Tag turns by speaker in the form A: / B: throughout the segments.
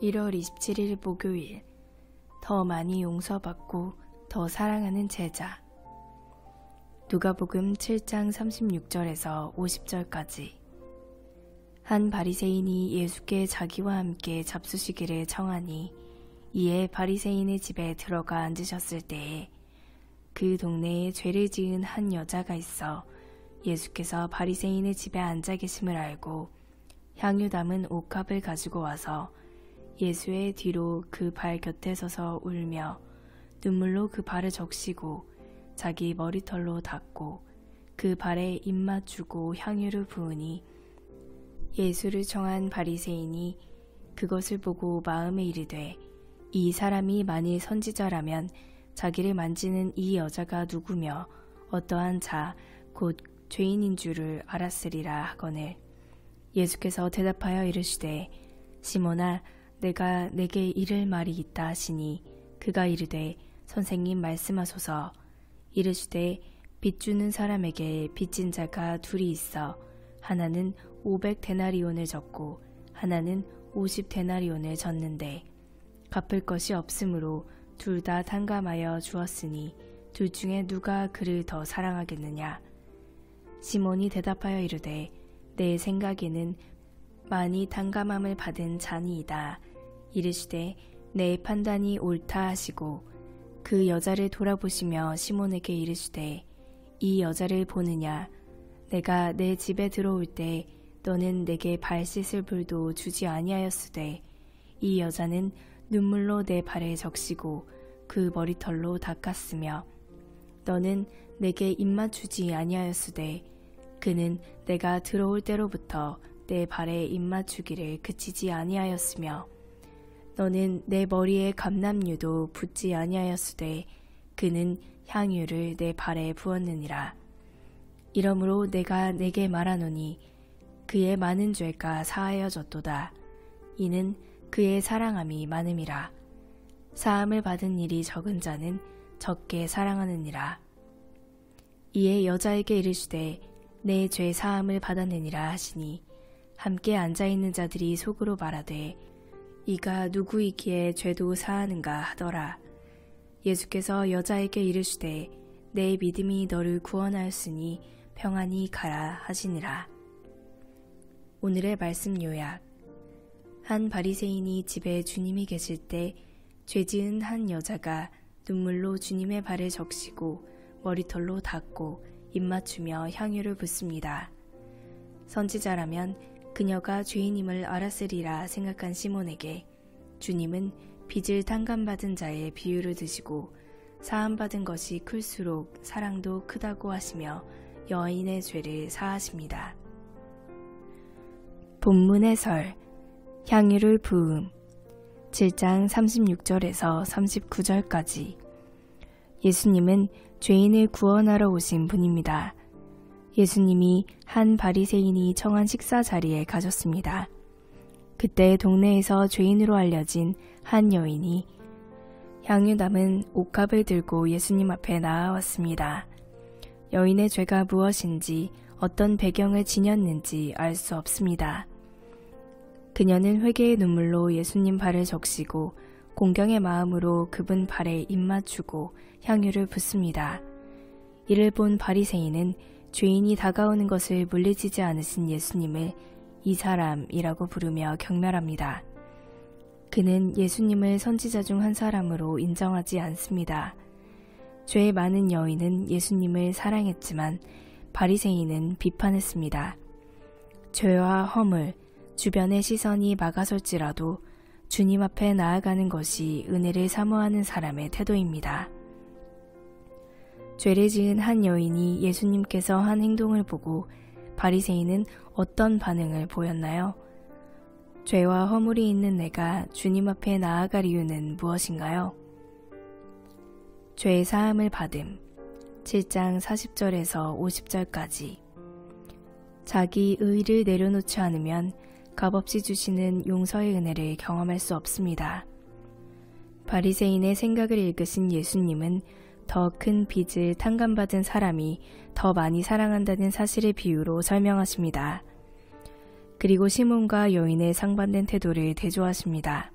A: 1월 27일 목요일. 더 많이 용서받고 더 사랑하는 제자. 누가복음 7장 36절에서 50절까지. 한 바리새인이 예수께 자기와 함께 잡수시기를 청하니 이에 바리새인의 집에 들어가 앉으셨을 때에 그 동네에 죄를 지은 한 여자가 있어 예수께서 바리새인의 집에 앉아 계심을 알고 향유 담은 옥합을 가지고 와서 예수의 뒤로 그 발 곁에 서서 울며 눈물로 그 발을 적시고 자기 머리털로 닦고 그 발에 입 맞추고 향유를 부으니 예수를 청한 바리새인이 그것을 보고 마음에 이르되 이 사람이 만일 선지자라면 자기를 만지는 이 여자가 누구며 어떠한 자 곧 죄인인 줄을 알았으리라 하거늘. 예수께서 대답하여 이르시되 시몬아 내가 내게 이를 말이 있다 하시니 그가 이르되 선생님 말씀하소서. 이르시되 빚 주는 사람에게 빚진 자가 둘이 있어 하나는 500데나리온을 졌고 하나는 50데나리온을 졌는데 갚을 것이 없으므로 둘 다 탕감하여 주었으니 둘 중에 누가 그를 더 사랑하겠느냐. 시몬이 대답하여 이르되 내 생각에는 많이 탕감함을 받은 자니이다. 이르시되 내 판단이 옳다 하시고 그 여자를 돌아보시며 시몬에게 이르시되 이 여자를 보느냐. 내가 내 집에 들어올 때 너는 내게 발 씻을 불도 주지 아니하였으되 이 여자는 눈물로 내 발에 적시고 그 머리털로 닦았으며 너는 내게 입 맞추지 아니하였으되 그는 내가 들어올 때로부터 내 발에 입 맞추기를 그치지 아니하였으며 너는 내 머리에 감람유도 붓지 아니하였으되 그는 향유를 내 발에 부었느니라. 이러므로 내가 내게 말하노니 그의 많은 죄가 사하여졌도다. 이는 그의 사랑함이 많음이라. 사함을 받은 일이 적은 자는 적게 사랑하느니라. 이에 여자에게 이르시되 내 죄 사함을 받았느니라 하시니 함께 앉아있는 자들이 속으로 말하되 이가 누구이기에 죄도 사하는가 하더라. 예수께서 여자에게 이르시되 내 믿음이 너를 구원하였으니 평안히 가라 하시니라. 오늘의 말씀 요약. 한 바리새인이 집에 주님이 계실 때 죄지은 한 여자가 눈물로 주님의 발을 적시고 머리털로 닦고 입 맞추며 향유를 붓습니다. 선지자라면 그녀가 죄인임을 알았으리라 생각한 시몬에게 주님은 빚을 탕감받은 자의 비유를 드시고 사함받은 것이 클수록 사랑도 크다고 하시며 여인의 죄를 사하십니다. 본문 해설. 향유를 부음. 7장 36절에서 39절까지. 예수님은 죄인을 구원하러 오신 분입니다. 예수님이 한 바리새인이 청한 식사 자리에 가셨습니다. 그때 동네에서 죄인으로 알려진 한 여인이 향유 담은 옥합을 들고 예수님 앞에 나아왔습니다. 여인의 죄가 무엇인지 어떤 배경을 지녔는지 알 수 없습니다. 그녀는 회개의 눈물로 예수님 발을 적시고 공경의 마음으로 그분 발에 입 맞추고 향유를 붓습니다. 이를 본 바리새인은 죄인이 다가오는 것을 물리치지 않으신 예수님을 이 사람이라고 부르며 경멸합니다. 그는 예수님을 선지자 중 한 사람으로 인정하지 않습니다. 죄 많은 여인은 예수님을 사랑했지만 바리새인은 비판했습니다. 죄와 허물, 주변의 시선이 막아설지라도 주님 앞에 나아가는 것이 은혜를 사모하는 사람의 태도입니다. 죄를 지은 한 여인이 예수님께서 한 행동을 보고 바리새인은 어떤 반응을 보였나요? 죄와 허물이 있는 내가 주님 앞에 나아갈 이유는 무엇인가요? 죄 사함을 받음. 7장 40절에서 50절까지. 자기 의를 내려놓지 않으면 값없이 주시는 용서의 은혜를 경험할 수 없습니다. 바리새인의 생각을 읽으신 예수님은 더 큰 빚을 탕감받은 사람이 더 많이 사랑한다는 사실의 비유로 설명하십니다. 그리고 시몬과 여인의 상반된 태도를 대조하십니다.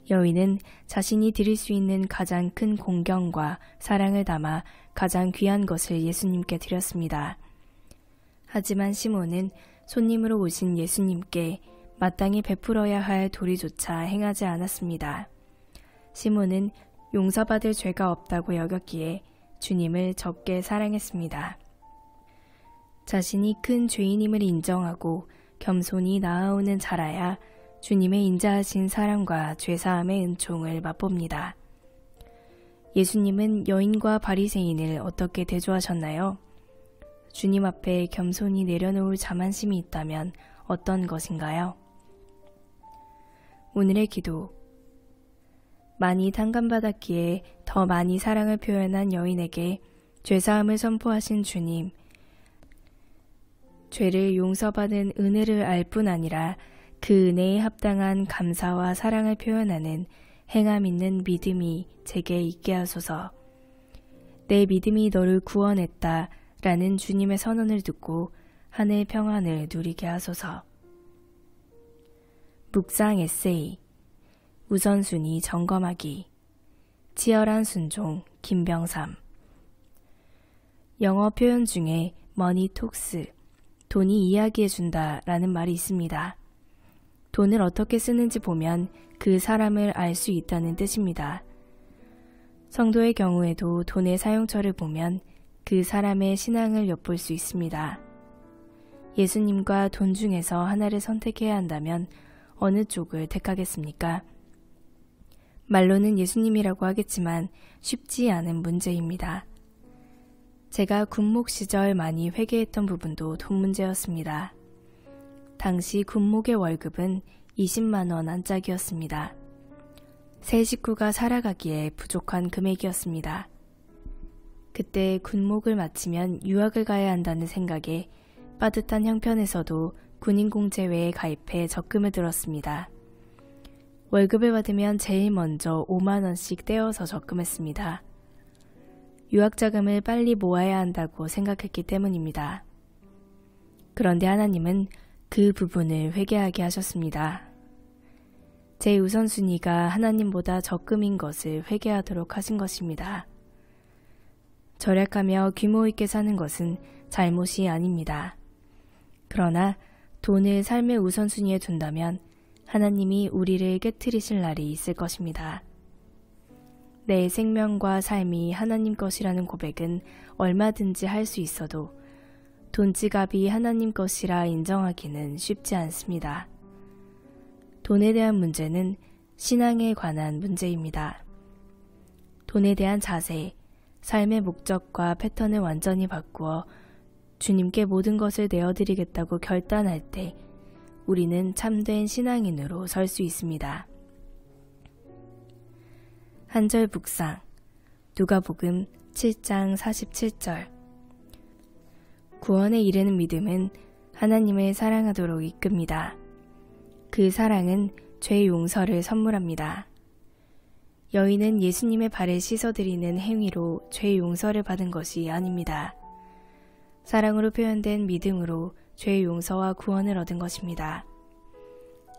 A: 여인은 자신이 드릴 수 있는 가장 큰 공경과 사랑을 담아 가장 귀한 것을 예수님께 드렸습니다. 하지만 시몬은 손님으로 오신 예수님께 마땅히 베풀어야 할 도리조차 행하지 않았습니다. 시몬은 용서받을 죄가 없다고 여겼기에 주님을 적게 사랑했습니다. 자신이 큰 죄인임을 인정하고 겸손히 나아오는 자라야 주님의 인자하신 사랑과 죄사함의 은총을 맛봅니다. 예수님은 여인과 바리새인을 어떻게 대조하셨나요? 주님 앞에 겸손히 내려놓을 자만심이 있다면 어떤 것인가요? 오늘의 기도. 많이 탕감받았기에 더 많이 사랑을 표현한 여인에게 죄사함을 선포하신 주님, 죄를 용서받은 은혜를 알 뿐 아니라 그 은혜에 합당한 감사와 사랑을 표현하는 행함 있는 믿음이 제게 있게 하소서. 내 믿음이 너를 구원했다 라는 주님의 선언을 듣고 하늘 평안을 누리게 하소서. 묵상 에세이. 우선순위 점검하기. 치열한 순종 김병삼. 영어 표현 중에 money talks, 돈이 이야기해준다 라는 말이 있습니다. 돈을 어떻게 쓰는지 보면 그 사람을 알 수 있다는 뜻입니다. 성도의 경우에도 돈의 사용처를 보면 그 사람의 신앙을 엿볼 수 있습니다. 예수님과 돈 중에서 하나를 선택해야 한다면 어느 쪽을 택하겠습니까? 말로는 예수님이라고 하겠지만 쉽지 않은 문제입니다. 제가 군목 시절 많이 회개했던 부분도 돈 문제였습니다. 당시 군목의 월급은 20만 원 안짝이었습니다. 세 식구가 살아가기에 부족한 금액이었습니다. 그때 군목을 마치면 유학을 가야 한다는 생각에 빠듯한 형편에서도 군인공제회에 가입해 적금을 들었습니다. 월급을 받으면 제일 먼저 5만 원씩 떼어서 적금했습니다. 유학자금을 빨리 모아야 한다고 생각했기 때문입니다. 그런데 하나님은 그 부분을 회개하게 하셨습니다. 제 우선순위가 하나님보다 적금인 것을 회개하도록 하신 것입니다. 절약하며 규모 있게 사는 것은 잘못이 아닙니다. 그러나 돈을 삶의 우선순위에 둔다면 하나님이 우리를 깨트리실 날이 있을 것입니다. 내 생명과 삶이 하나님 것이라는 고백은 얼마든지 할 수 있어도 돈지갑이 하나님 것이라 인정하기는 쉽지 않습니다. 돈에 대한 문제는 신앙에 관한 문제입니다. 돈에 대한 자세, 삶의 목적과 패턴을 완전히 바꾸어 주님께 모든 것을 내어드리겠다고 결단할 때 우리는 참된 신앙인으로 설 수 있습니다. 한 절 묵상. 누가복음 7장 47절. 구원에 이르는 믿음은 하나님을 사랑하도록 이끕니다. 그 사랑은 죄 용서를 선물합니다. 여인은 예수님의 발을 씻어드리는 행위로 죄 용서를 받은 것이 아닙니다. 사랑으로 표현된 믿음으로 죄 용서와 구원을 얻은 것입니다.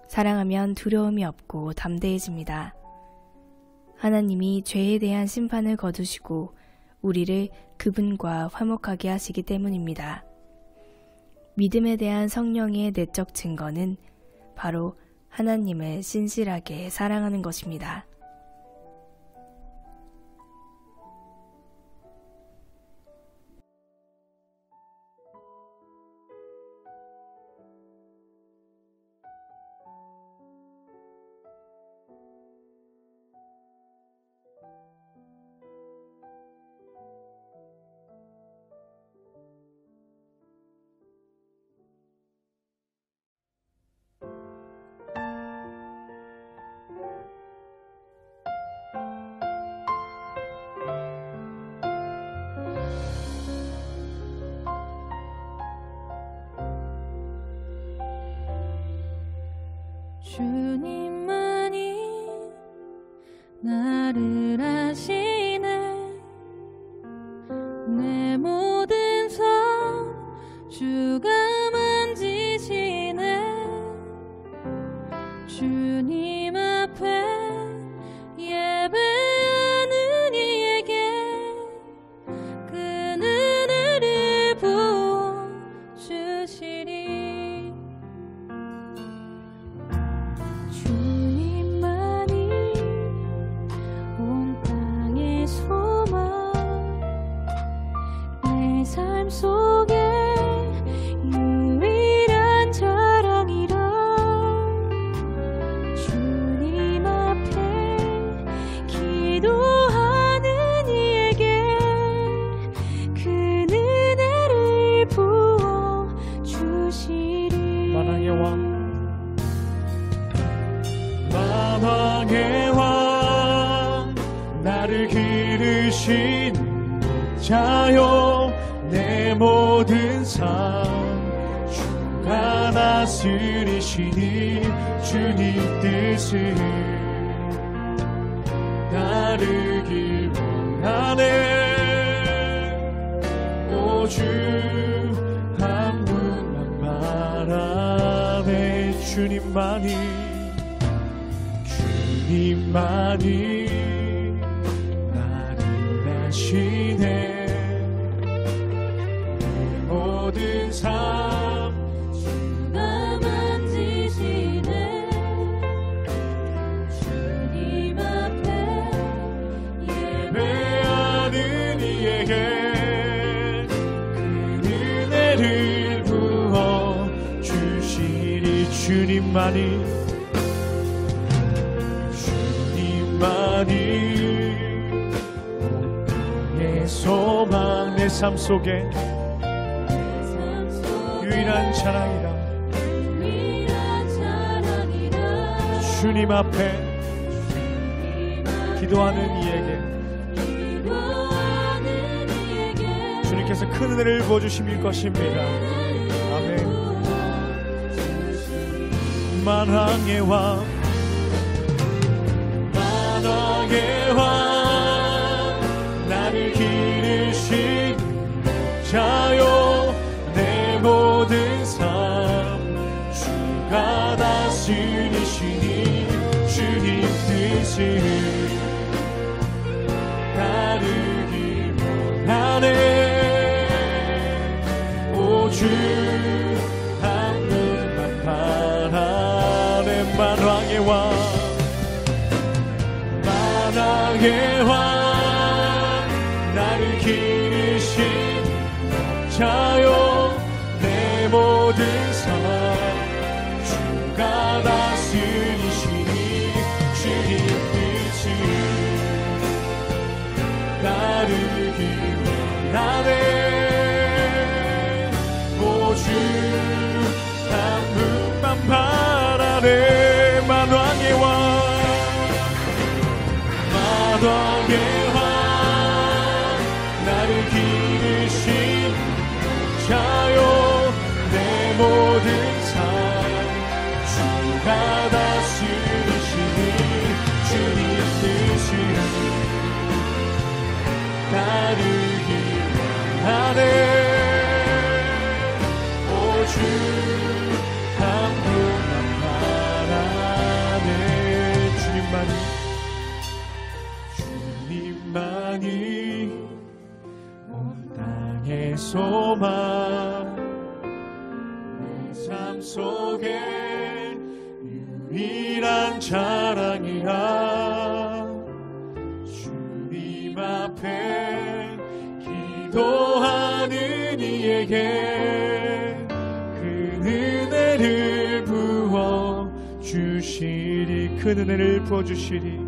A: 사랑하면 두려움이 없고 담대해집니다. 하나님이 죄에 대한 심판을 거두시고 우리를 그분과 화목하게 하시기 때문입니다. 믿음에 대한 성령의 내적 증거는 바로 하나님을 신실하게 사랑하는 것입니다.
B: 주님만이 나를 아시네. 내 모든 삶 주가 만지시네. 주님 앞에 주님만이 온 땅의 소망 내 삶 속에 유일한 자랑이라 주님 앞에 기도하는 이에게 그 은혜를 부어 주시리.
C: 만왕의 왕 만왕의 왕 나를 기르신 자요 내 모든 삶 주가 다스리시니 주님 뜻을 따르길 원하네. 오주 한 분만 바라네. 주님만이 나를 아시네. 내 모든 삶
B: 주가 만지시네. 주님 앞에
C: 예배하는 이에게 그 은혜를 부어 주시리. 주님만이 내 소망 내 삶 속에 유일한 자랑이라. 주님 앞에 기도하는 이에게 주님께서 큰 은혜를 부어주심일 것입니다. 아멘. 만왕의 왕 만왕의 왕 나를 기르신 자요 내 모든 삶 주가 다스리시니 주님 뜻을 따르길 원하네. 오주 한 분만 바라네. 만왕의 왕 만왕의 왕 나를 기르신 자요 내 모든 삶 주가 다스리시니 주님 뜻을 따르길 원하네. 오주 한 분만 바라네. 만왕의 왕 만왕의 왕 나를 기르신 자요 내 모든 삶 주가 다스리시니 주님 뜻을 따르길 원하네. 오주 한 분만 바라네. 주님만이 온 땅의 소망 내 삶 속에 유일한 자랑이라. 주님 앞에 기도하는 이에게 그 은혜를 부어 주시리. 그 은혜를 부어 주시리.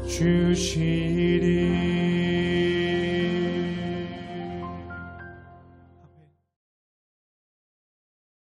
C: 주시리.